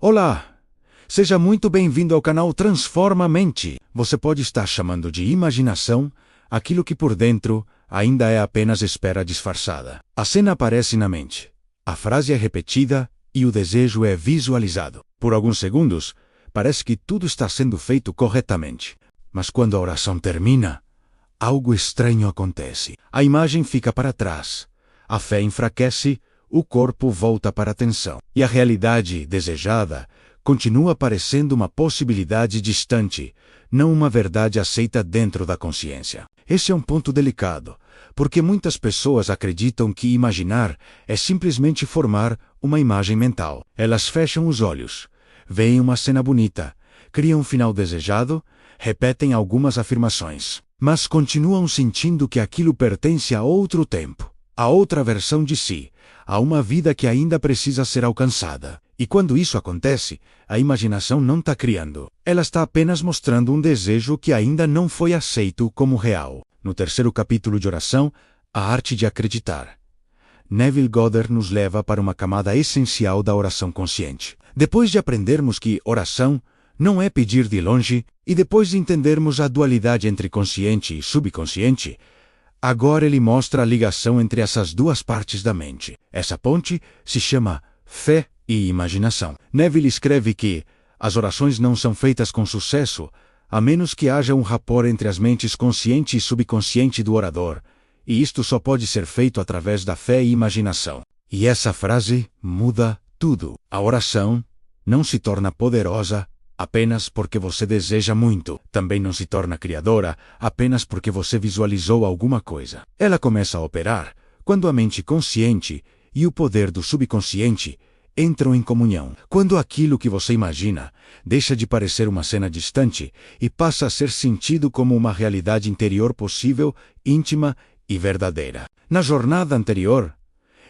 Olá! Seja muito bem-vindo ao canal Transforma a Mente. Você pode estar chamando de imaginação aquilo que por dentro ainda é apenas espera disfarçada. A cena aparece na mente, a frase é repetida e o desejo é visualizado. Por alguns segundos, parece que tudo está sendo feito corretamente. Mas quando a oração termina, algo estranho acontece. A imagem fica para trás, a fé enfraquece, o corpo volta para a tensão. E a realidade desejada continua parecendo uma possibilidade distante, não uma verdade aceita dentro da consciência. Esse é um ponto delicado, porque muitas pessoas acreditam que imaginar é simplesmente formar uma imagem mental. Elas fecham os olhos, veem uma cena bonita, criam um final desejado, repetem algumas afirmações, mas continuam sentindo que aquilo pertence a outro tempo, a outra versão de si, a uma vida que ainda precisa ser alcançada. E quando isso acontece, a imaginação não está criando. Ela está apenas mostrando um desejo que ainda não foi aceito como real. No terceiro capítulo de Oração, A Arte de Acreditar, Neville Goddard nos leva para uma camada essencial da oração consciente. Depois de aprendermos que oração não é pedir de longe, e depois de entendermos a dualidade entre consciente e subconsciente, agora ele mostra a ligação entre essas duas partes da mente. Essa ponte se chama fé e imaginação. Neville escreve que as orações não são feitas com sucesso, a menos que haja um rapport entre as mentes consciente e subconsciente do orador, e isto só pode ser feito através da fé e imaginação. E essa frase muda tudo. A oração não se torna poderosa apenas porque você deseja muito. Também não se torna criadora apenas porque você visualizou alguma coisa. Ela começa a operar quando a mente consciente e o poder do subconsciente entram em comunhão. Quando aquilo que você imagina deixa de parecer uma cena distante e passa a ser sentido como uma realidade interior possível, íntima e verdadeira. Na jornada anterior,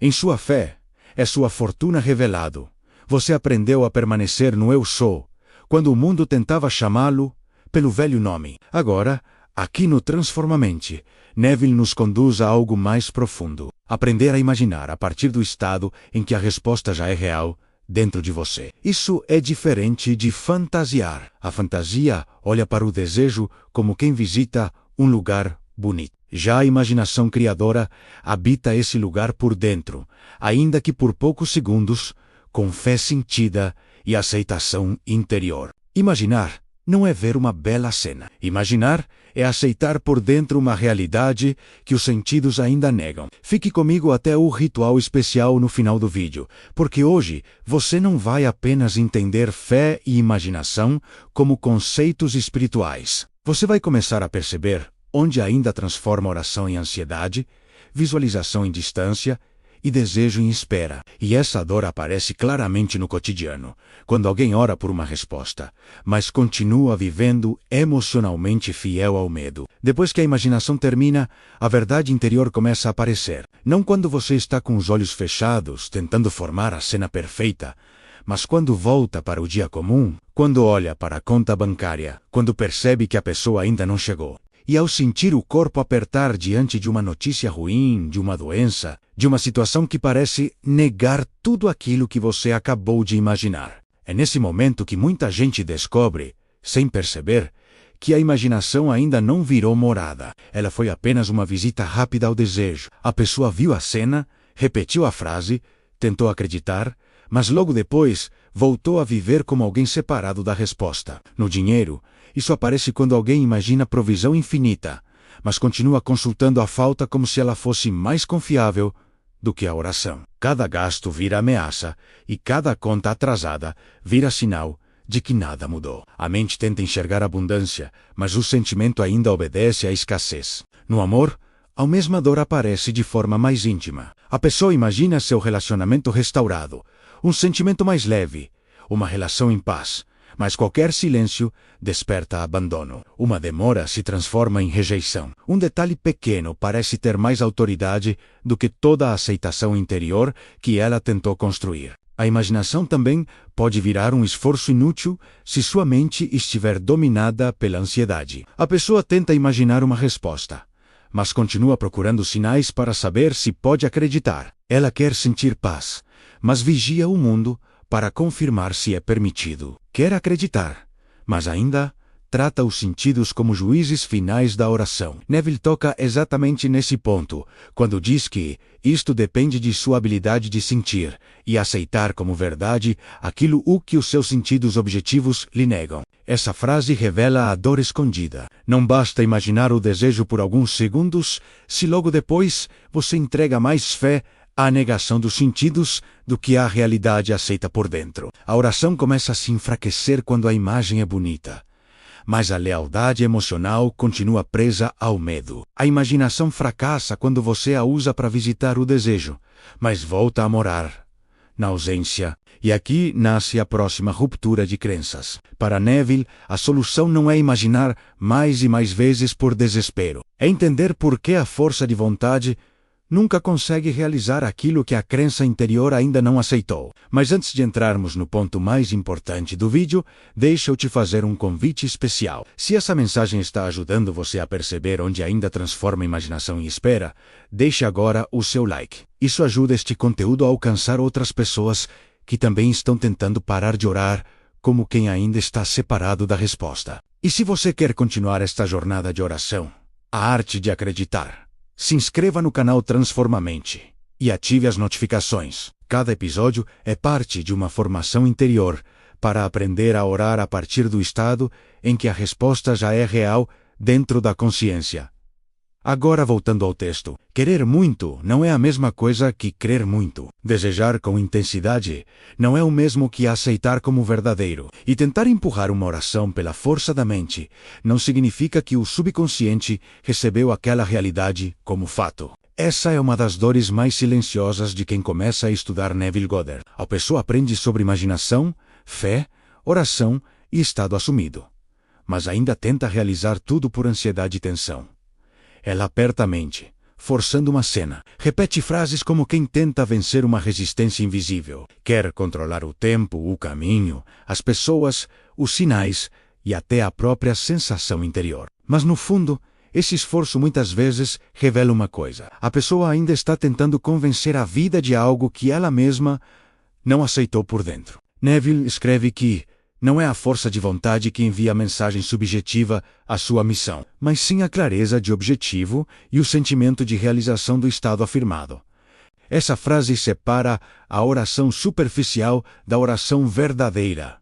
em sua fé, é sua fortuna revelado. Você aprendeu a permanecer no Eu Sou, quando o mundo tentava chamá-lo pelo velho nome. Agora, aqui no Transforma a Mente, Neville nos conduz a algo mais profundo. Aprender a imaginar a partir do estado em que a resposta já é real dentro de você. Isso é diferente de fantasiar. A fantasia olha para o desejo como quem visita um lugar bonito. Já a imaginação criadora habita esse lugar por dentro, ainda que por poucos segundos, com fé sentida e aceitação interior. Imaginar não é ver uma bela cena. Imaginar é aceitar por dentro uma realidade que os sentidos ainda negam. Fique comigo até o ritual especial no final do vídeo, porque hoje você não vai apenas entender fé e imaginação como conceitos espirituais. Você vai começar a perceber onde ainda transforma oração em ansiedade, visualização em distância e desejo em espera. E essa dor aparece claramente no cotidiano, quando alguém ora por uma resposta, mas continua vivendo emocionalmente fiel ao medo. Depois que a imaginação termina, a verdade interior começa a aparecer. Não quando você está com os olhos fechados, tentando formar a cena perfeita, mas quando volta para o dia comum, quando olha para a conta bancária, quando percebe que a pessoa ainda não chegou. E ao sentir o corpo apertar diante de uma notícia ruim, de uma doença, de uma situação que parece negar tudo aquilo que você acabou de imaginar. É nesse momento que muita gente descobre, sem perceber, que a imaginação ainda não virou morada. Ela foi apenas uma visita rápida ao desejo. A pessoa viu a cena, repetiu a frase, tentou acreditar, mas logo depois voltou a viver como alguém separado da resposta. No dinheiro, isso aparece quando alguém imagina provisão infinita, mas continua consultando a falta como se ela fosse mais confiável do que a oração. Cada gasto vira ameaça e cada conta atrasada vira sinal de que nada mudou. A mente tenta enxergar abundância, mas o sentimento ainda obedece à escassez. No amor, a mesma dor aparece de forma mais íntima. A pessoa imagina seu relacionamento restaurado, um sentimento mais leve, uma relação em paz. Mas qualquer silêncio desperta abandono. Uma demora se transforma em rejeição. Um detalhe pequeno parece ter mais autoridade do que toda a aceitação interior que ela tentou construir. A imaginação também pode virar um esforço inútil se sua mente estiver dominada pela ansiedade. A pessoa tenta imaginar uma resposta, mas continua procurando sinais para saber se pode acreditar. Ela quer sentir paz, mas vigia o mundo para confirmar se é permitido. Quer acreditar, mas ainda trata os sentidos como juízes finais da oração. Neville toca exatamente nesse ponto, quando diz que isto depende de sua habilidade de sentir e aceitar como verdade aquilo que os seus sentidos objetivos lhe negam. Essa frase revela a dor escondida. Não basta imaginar o desejo por alguns segundos, se logo depois você entrega mais fé à negação dos sentidos do que à realidade aceita por dentro. A oração começa a se enfraquecer quando a imagem é bonita, mas a lealdade emocional continua presa ao medo. A imaginação fracassa quando você a usa para visitar o desejo, mas volta a morar na ausência. E aqui nasce a próxima ruptura de crenças. Para Neville, a solução não é imaginar mais e mais vezes por desespero. É entender por que a força de vontade nunca consegue realizar aquilo que a crença interior ainda não aceitou. Mas antes de entrarmos no ponto mais importante do vídeo, deixa eu te fazer um convite especial. Se essa mensagem está ajudando você a perceber onde ainda transforma a imaginação em espera, deixe agora o seu like. Isso ajuda este conteúdo a alcançar outras pessoas que também estão tentando parar de orar, como quem ainda está separado da resposta. E se você quer continuar esta jornada de oração, a arte de acreditar, se inscreva no canal Transformamente e ative as notificações. Cada episódio é parte de uma formação interior para aprender a orar a partir do estado em que a resposta já é real dentro da consciência. Agora voltando ao texto, querer muito não é a mesma coisa que crer muito. Desejar com intensidade não é o mesmo que aceitar como verdadeiro. E tentar empurrar uma oração pela força da mente não significa que o subconsciente recebeu aquela realidade como fato. Essa é uma das dores mais silenciosas de quem começa a estudar Neville Goddard. A pessoa aprende sobre imaginação, fé, oração e estado assumido, mas ainda tenta realizar tudo por ansiedade e tensão. Ela aperta a mente, forçando uma cena. Repete frases como quem tenta vencer uma resistência invisível. Quer controlar o tempo, o caminho, as pessoas, os sinais e até a própria sensação interior. Mas no fundo, esse esforço muitas vezes revela uma coisa. A pessoa ainda está tentando convencer a vida de algo que ela mesma não aceitou por dentro. Neville escreve que não é a força de vontade que envia a mensagem subjetiva à sua missão, mas sim a clareza de objetivo e o sentimento de realização do estado afirmado. Essa frase separa a oração superficial da oração verdadeira.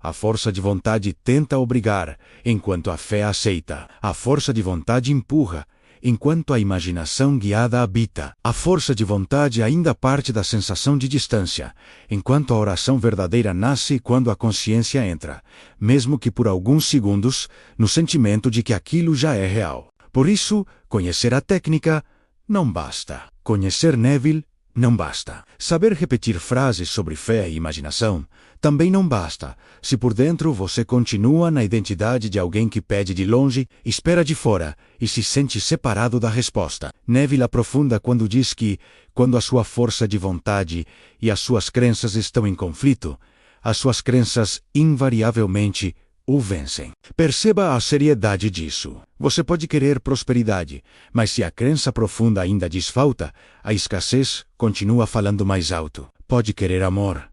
A força de vontade tenta obrigar, enquanto a fé aceita. A força de vontade empurra, enquanto a imaginação guiada habita. A força de vontade ainda parte da sensação de distância, enquanto a oração verdadeira nasce quando a consciência entra, mesmo que por alguns segundos, no sentimento de que aquilo já é real. Por isso, conhecer a técnica não basta. Conhecer Neville não basta. Saber repetir frases sobre fé e imaginação também não basta, se por dentro você continua na identidade de alguém que pede de longe, espera de fora e se sente separado da resposta. Neville aprofunda quando diz que, quando a sua força de vontade e as suas crenças estão em conflito, as suas crenças invariavelmente o vencem. Perceba a seriedade disso. Você pode querer prosperidade, mas se a crença profunda ainda diz falta, a escassez continua falando mais alto. Pode querer amor,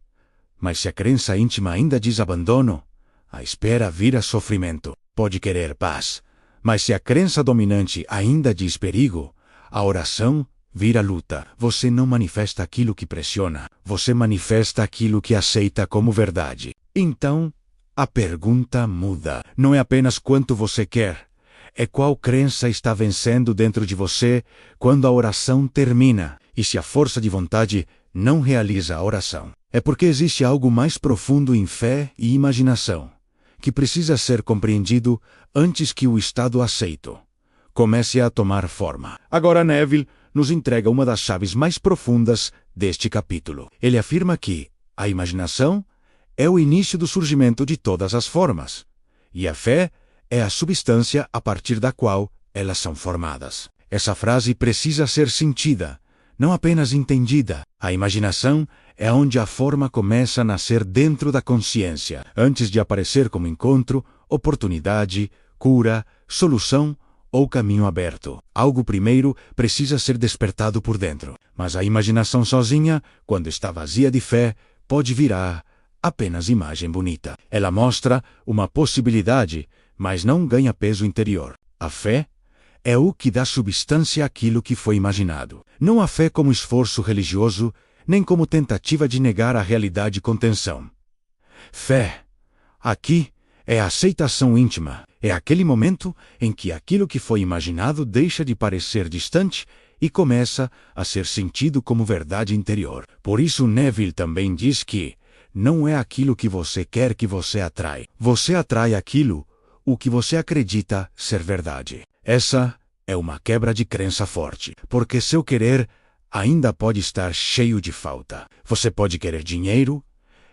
mas se a crença íntima ainda diz abandono, a espera vira sofrimento. Pode querer paz, mas se a crença dominante ainda diz perigo, a oração vira luta. Você não manifesta aquilo que pressiona, você manifesta aquilo que aceita como verdade. Então, a pergunta muda. Não é apenas quanto você quer, é qual crença está vencendo dentro de você quando a oração termina. E se a força de vontade não realiza a oração, é porque existe algo mais profundo em fé e imaginação, que precisa ser compreendido antes que o estado aceito comece a tomar forma. Agora Neville nos entrega uma das chaves mais profundas deste capítulo. Ele afirma que a imaginação é o início do surgimento de todas as formas, e a fé é a substância a partir da qual elas são formadas. Essa frase precisa ser sentida, não apenas entendida. A imaginação é onde a forma começa a nascer dentro da consciência, antes de aparecer como encontro, oportunidade, cura, solução ou caminho aberto. Algo primeiro precisa ser despertado por dentro. Mas a imaginação sozinha, quando está vazia de fé, pode virar apenas imagem bonita. Ela mostra uma possibilidade, mas não ganha peso interior. A fé é o que dá substância àquilo que foi imaginado. Não a fé como esforço religioso, nem como tentativa de negar a realidade com tensão. Fé, aqui, é a aceitação íntima. É aquele momento em que aquilo que foi imaginado deixa de parecer distante e começa a ser sentido como verdade interior. Por isso Neville também diz que não é aquilo que você quer que você atrai. Você atrai aquilo, o que você acredita ser verdade. Essa é uma quebra de crença forte, porque seu querer ainda pode estar cheio de falta. Você pode querer dinheiro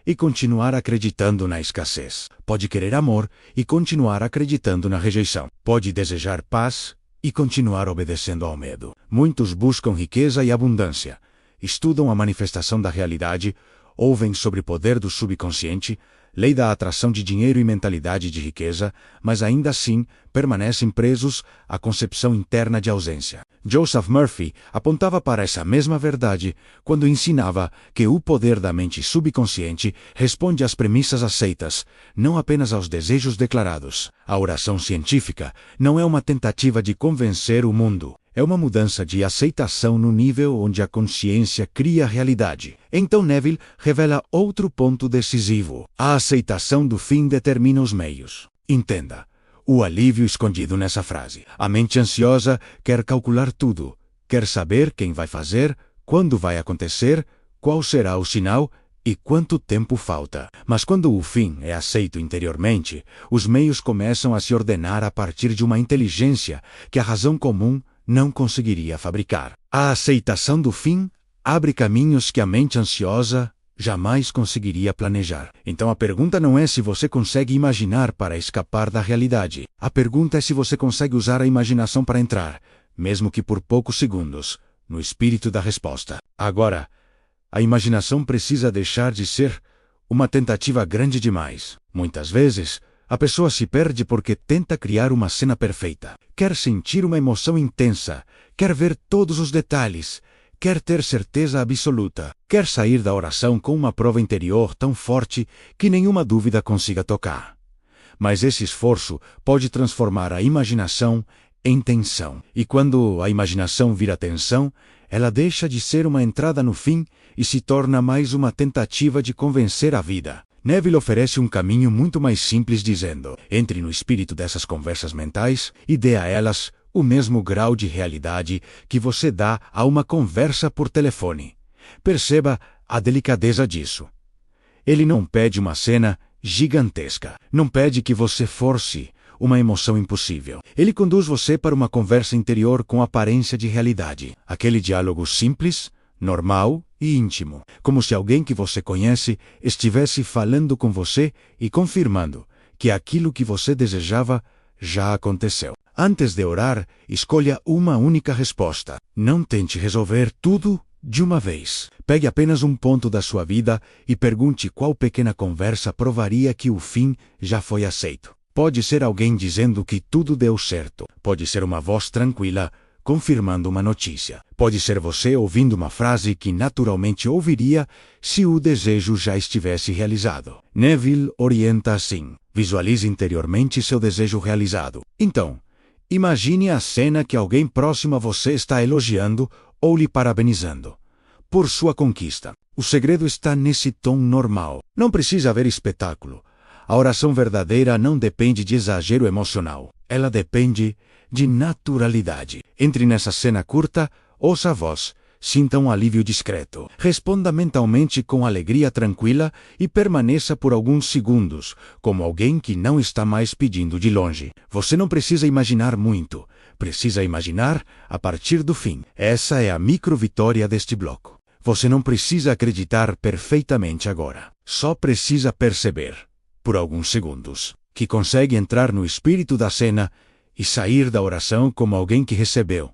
e continuar acreditando na escassez. Pode querer amor e continuar acreditando na rejeição. Pode desejar paz e continuar obedecendo ao medo. Muitos buscam riqueza e abundância, estudam a manifestação da realidade, ouvem sobre o poder do subconsciente, lei da atração de dinheiro e mentalidade de riqueza, mas ainda assim permanecem presos à concepção interna de ausência. Joseph Murphy apontava para essa mesma verdade quando ensinava que o poder da mente subconsciente responde às premissas aceitas, não apenas aos desejos declarados. A oração científica não é uma tentativa de convencer o mundo. É uma mudança de aceitação no nível onde a consciência cria a realidade. Então Neville revela outro ponto decisivo. A aceitação do fim determina os meios. Entenda o alívio escondido nessa frase. A mente ansiosa quer calcular tudo. Quer saber quem vai fazer, quando vai acontecer, qual será o sinal e quanto tempo falta. Mas quando o fim é aceito interiormente, os meios começam a se ordenar a partir de uma inteligência que a razão comum não conseguiria fabricar. A aceitação do fim abre caminhos que a mente ansiosa jamais conseguiria planejar. Então a pergunta não é se você consegue imaginar para escapar da realidade. A pergunta é se você consegue usar a imaginação para entrar, mesmo que por poucos segundos, no espírito da resposta. Agora, a imaginação precisa deixar de ser uma tentativa grande demais. Muitas vezes, a pessoa se perde porque tenta criar uma cena perfeita. Quer sentir uma emoção intensa, quer ver todos os detalhes, quer ter certeza absoluta, quer sair da oração com uma prova interior tão forte que nenhuma dúvida consiga tocar. Mas esse esforço pode transformar a imaginação em tensão. E quando a imaginação vira tensão, ela deixa de ser uma entrada no fim e se torna mais uma tentativa de convencer a vida. Neville oferece um caminho muito mais simples dizendo: entre no espírito dessas conversas mentais e dê a elas o mesmo grau de realidade que você dá a uma conversa por telefone. Perceba a delicadeza disso. Ele não pede uma cena gigantesca. Não pede que você force uma emoção impossível. Ele conduz você para uma conversa interior com aparência de realidade. Aquele diálogo simples, normal e íntimo. Como se alguém que você conhece estivesse falando com você e confirmando que aquilo que você desejava já aconteceu. Antes de orar, escolha uma única resposta. Não tente resolver tudo de uma vez. Pegue apenas um ponto da sua vida e pergunte qual pequena conversa provaria que o fim já foi aceito. Pode ser alguém dizendo que tudo deu certo. Pode ser uma voz tranquila, confirmando uma notícia. Pode ser você ouvindo uma frase que naturalmente ouviria se o desejo já estivesse realizado. Neville orienta assim: visualize interiormente seu desejo realizado. Então, imagine a cena que alguém próximo a você está elogiando ou lhe parabenizando por sua conquista. O segredo está nesse tom normal. Não precisa haver espetáculo. A oração verdadeira não depende de exagero emocional. Ela depende de naturalidade. Entre nessa cena curta, ouça a voz, sinta um alívio discreto. Responda mentalmente com alegria tranquila e permaneça por alguns segundos, como alguém que não está mais pedindo de longe. Você não precisa imaginar muito. Precisa imaginar a partir do fim. Essa é a micro-vitória deste bloco. Você não precisa acreditar perfeitamente agora. Só precisa perceber, por alguns segundos, que consegue entrar no espírito da cena e sair da oração como alguém que recebeu,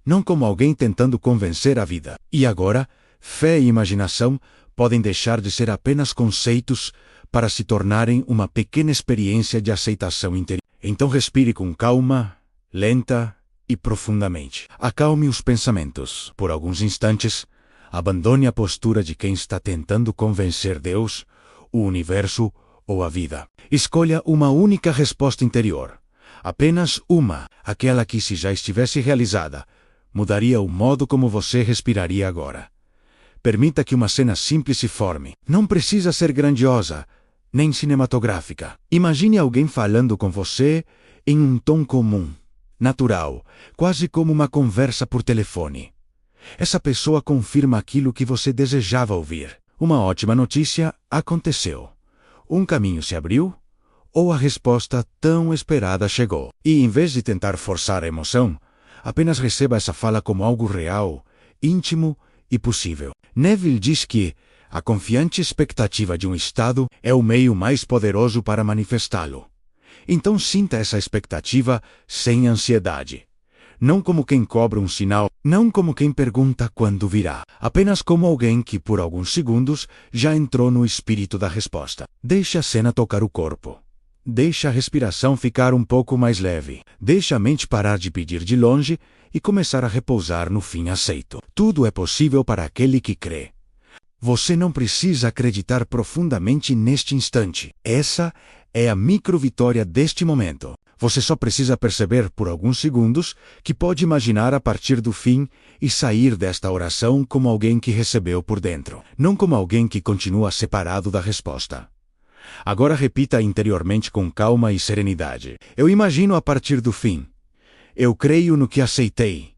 não como alguém tentando convencer a vida. E agora, fé e imaginação podem deixar de ser apenas conceitos para se tornarem uma pequena experiência de aceitação interior. Então respire com calma, lenta e profundamente. Acalme os pensamentos. Por alguns instantes, abandone a postura de quem está tentando convencer Deus o universo ou a vida. Escolha uma única resposta interior. Apenas uma, aquela que, se já estivesse realizada, mudaria o modo como você respiraria agora. Permita que uma cena simples se forme. Não precisa ser grandiosa, nem cinematográfica. Imagine alguém falando com você em um tom comum, natural, quase como uma conversa por telefone. Essa pessoa confirma aquilo que você desejava ouvir. Uma ótima notícia aconteceu. Um caminho se abriu, ou a resposta tão esperada chegou. E, em vez de tentar forçar a emoção, apenas receba essa fala como algo real, íntimo e possível. Neville diz que a confiante expectativa de um estado é o meio mais poderoso para manifestá-lo. Então sinta essa expectativa sem ansiedade. Não como quem cobra um sinal, não como quem pergunta quando virá, apenas como alguém que por alguns segundos já entrou no espírito da resposta. Deixe a cena tocar o corpo. Deixe a respiração ficar um pouco mais leve. Deixe a mente parar de pedir de longe e começar a repousar no fim aceito. Tudo é possível para aquele que crê. Você não precisa acreditar profundamente neste instante. Essa é a micro-vitória deste momento. Você só precisa perceber por alguns segundos que pode imaginar a partir do fim e sair desta oração como alguém que recebeu por dentro, não como alguém que continua separado da resposta. Agora repita interiormente com calma e serenidade. Eu imagino a partir do fim. Eu creio no que aceitei.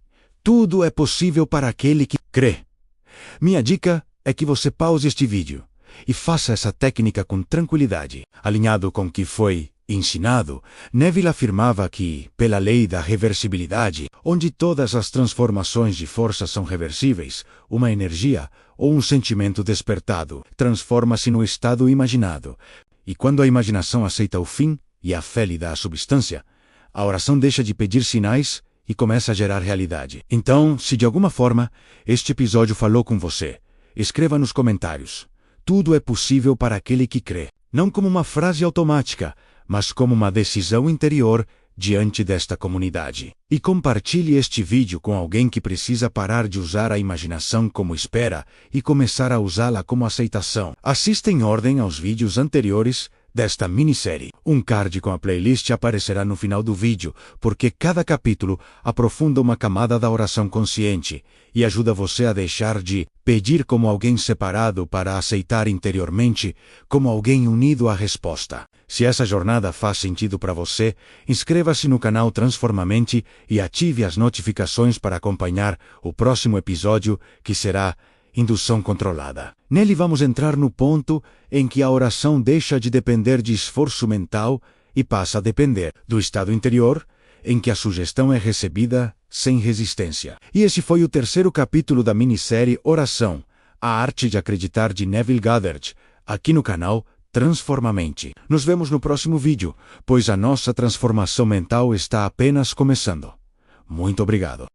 Tudo é possível para aquele que crê. Minha dica é que você pause este vídeo e faça essa técnica com tranquilidade. Alinhado com o que foi ensinado, Neville afirmava que, pela lei da reversibilidade, onde todas as transformações de força são reversíveis, uma energia ou um sentimento despertado transforma-se no estado imaginado. E quando a imaginação aceita o fim e a fé lhe dá a substância, a oração deixa de pedir sinais e começa a gerar realidade. Então, se de alguma forma este episódio falou com você, escreva nos comentários. Tudo é possível para aquele que crê. Não como uma frase automática, mas como uma decisão interior diante desta comunidade. E compartilhe este vídeo com alguém que precisa parar de usar a imaginação como espera e começar a usá-la como aceitação. Assista em ordem aos vídeos anteriores desta minissérie. Um card com a playlist aparecerá no final do vídeo, porque cada capítulo aprofunda uma camada da oração consciente e ajuda você a deixar de pedir como alguém separado para aceitar interiormente como alguém unido à resposta. Se essa jornada faz sentido para você, inscreva-se no canal Transformamente e ative as notificações para acompanhar o próximo episódio, que será Indução Controlada. Nele vamos entrar no ponto em que a oração deixa de depender de esforço mental e passa a depender do estado interior, em que a sugestão é recebida sem resistência. E esse foi o terceiro capítulo da minissérie Oração, a Arte de Acreditar, de Neville Goddard, aqui no canal Transformamente. Nos vemos no próximo vídeo, pois a nossa transformação mental está apenas começando. Muito obrigado.